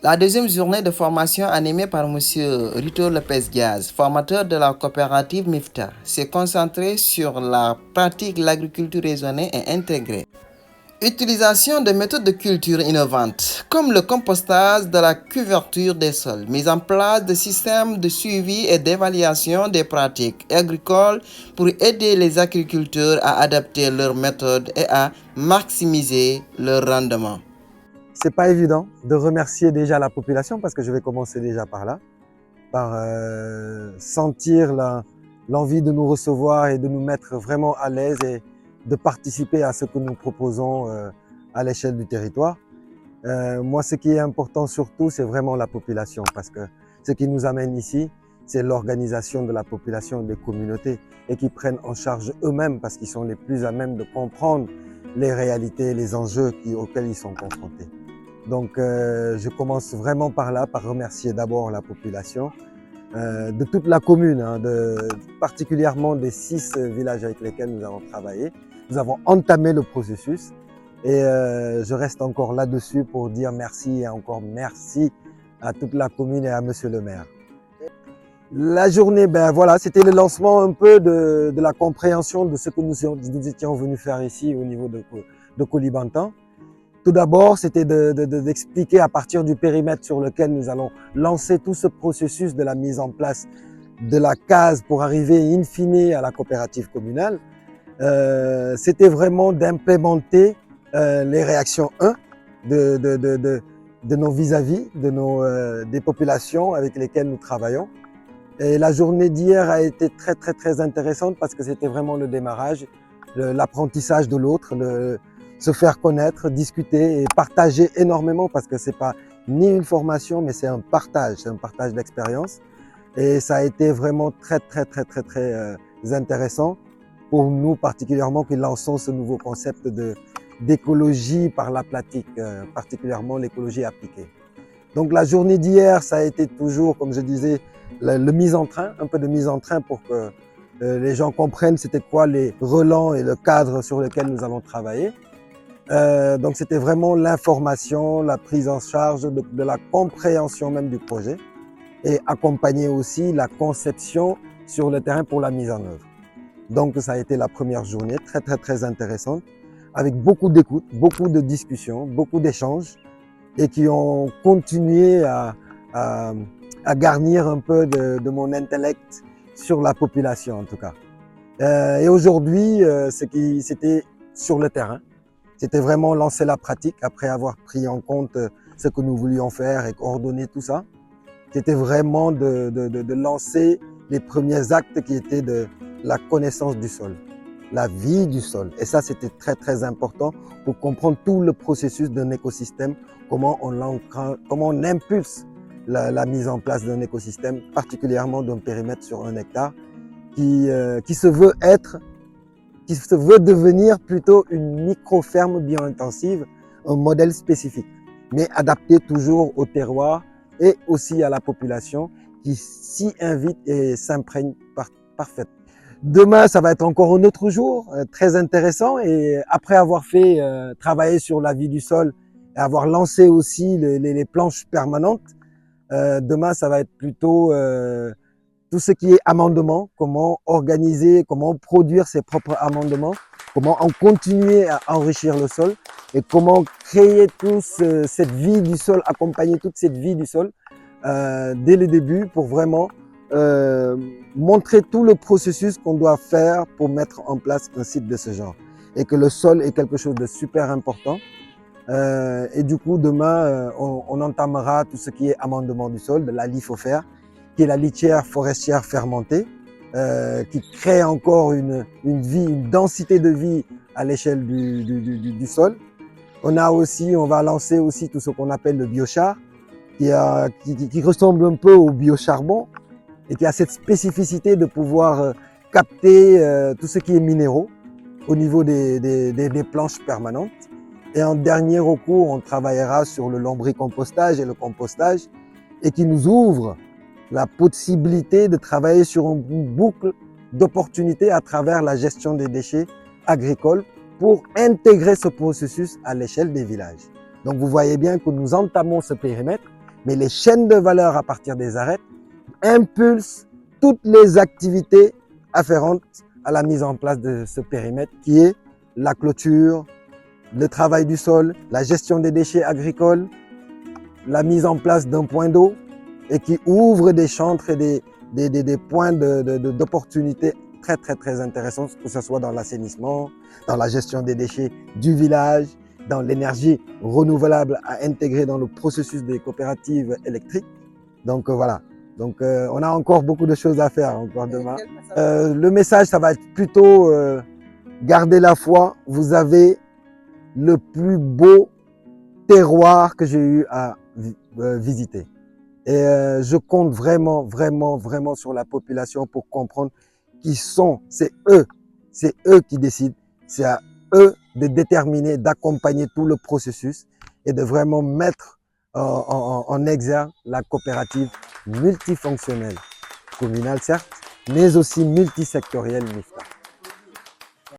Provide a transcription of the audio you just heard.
La deuxième journée de formation animée par Monsieur Rito Lopez-Diaz, formateur de la coopérative MIFTA, s'est concentrée sur la pratique de l'agriculture raisonnée et intégrée. Utilisation de méthodes de culture innovantes, comme le compostage de la couverture des sols, mise en place de systèmes de suivi et d'évaluation des pratiques agricoles pour aider les agriculteurs à adapter leurs méthodes et à maximiser leur rendement. C'est pas évident de remercier déjà la population parce que je vais commencer déjà par là, par sentir l'envie de nous recevoir et de nous mettre vraiment à l'aise et de participer à ce que nous proposons à l'échelle du territoire. Moi, ce qui est important surtout, c'est vraiment la population parce que ce qui nous amène ici, c'est l'organisation de la population, des communautés et qui prennent en charge eux-mêmes parce qu'ils sont les plus à même de comprendre les réalités, les enjeux auxquels ils sont confrontés. Donc, je commence vraiment par là, par remercier d'abord la population de toute la commune, hein, particulièrement des 6 villages avec lesquels nous avons travaillé. Nous avons entamé le processus et je reste encore là-dessus pour dire merci et encore merci à toute la commune et à Monsieur le maire. La journée, ben voilà, c'était le lancement un peu de la compréhension de ce que nous étions venus faire ici au niveau de Koulibantang. Tout d'abord, c'était d'expliquer à partir du périmètre sur lequel nous allons lancer tout ce processus de la mise en place de la case pour arriver in fine à la coopérative communale. C'était vraiment d'implémenter les réactions 1 de nos vis-à-vis, des populations avec lesquelles nous travaillons. Et la journée d'hier a été très intéressante parce que c'était vraiment le démarrage, l'apprentissage de l'autre, se faire connaître, discuter et partager énormément parce que c'est pas ni une formation mais c'est un partage d'expérience. Et ça a été vraiment très intéressant pour nous particulièrement qui lançons ce nouveau concept d'écologie par la pratique, particulièrement l'écologie appliquée. Donc la journée d'hier, ça a été toujours, comme je disais, le mise en train, un peu de mise en train pour que les gens comprennent c'était quoi les relents et le cadre sur lequel nous allons travailler. Donc c'était vraiment l'information, la prise en charge de la compréhension même du projet et accompagner aussi la conception sur le terrain pour la mise en œuvre. Donc ça a été la première journée très intéressante avec beaucoup d'écoute, beaucoup de discussions, beaucoup d'échanges et qui ont continué à garnir un peu de mon intellect sur la population en tout cas. Et aujourd'hui, c'était sur le terrain. C'était vraiment lancer la pratique après avoir pris en compte ce que nous voulions faire et coordonner tout ça. C'était vraiment de lancer les premiers actes qui étaient de la connaissance du sol, la vie du sol. Et ça, c'était très important pour comprendre tout le processus d'un écosystème, comment on impulse la mise en place d'un écosystème, particulièrement d'un périmètre sur 1 hectare, qui se veut devenir plutôt une micro-ferme bio-intensive, un modèle spécifique, mais adapté toujours au terroir et aussi à la population qui s'y invite et s'imprègne parfaitement. Demain, ça va être encore un autre jour, très intéressant. Et après avoir fait travailler sur la vie du sol et avoir lancé aussi les planches permanentes, demain, ça va être plutôt tout ce qui est amendement, comment organiser, comment produire ses propres amendements, comment en continuer à enrichir le sol et comment créer toute cette vie du sol, accompagner toute cette vie du sol dès le début pour vraiment montrer tout le processus qu'on doit faire pour mettre en place un site de ce genre. Et que le sol est quelque chose de super important. Et du coup, demain, on entamera tout ce qui est amendement du sol, de la lithosphère, qui est la litière forestière fermentée, qui crée encore une vie, une densité de vie à l'échelle du sol. On va lancer aussi tout ce qu'on appelle le biochar, qui ressemble un peu au biocharbon et qui a cette spécificité de pouvoir capter tout ce qui est minéraux au niveau des planches permanentes. Et en dernier recours, on travaillera sur le lombricompostage et le compostage et qui nous ouvre la possibilité de travailler sur une boucle d'opportunités à travers la gestion des déchets agricoles pour intégrer ce processus à l'échelle des villages. Donc vous voyez bien que nous entamons ce périmètre mais les chaînes de valeur à partir des arêtes impulsent toutes les activités afférentes à la mise en place de ce périmètre qui est la clôture, le travail du sol, la gestion des déchets agricoles, la mise en place d'un point d'eau et qui ouvre des chantres et des points d'opportunités très intéressants, que ce soit dans l'assainissement, dans la gestion des déchets du village, dans l'énergie renouvelable à intégrer dans le processus des coopératives électriques. Donc voilà. Donc on a encore beaucoup de choses à faire encore demain. Le message, ça va être plutôt garder la foi. Vous avez le plus beau terroir que j'ai eu à visiter. Et je compte vraiment sur la population pour comprendre qui sont, c'est eux qui décident, c'est à eux de déterminer, d'accompagner tout le processus et de vraiment mettre en exergue la coopérative multifonctionnelle, communale certes, mais aussi multisectorielle MIFTA.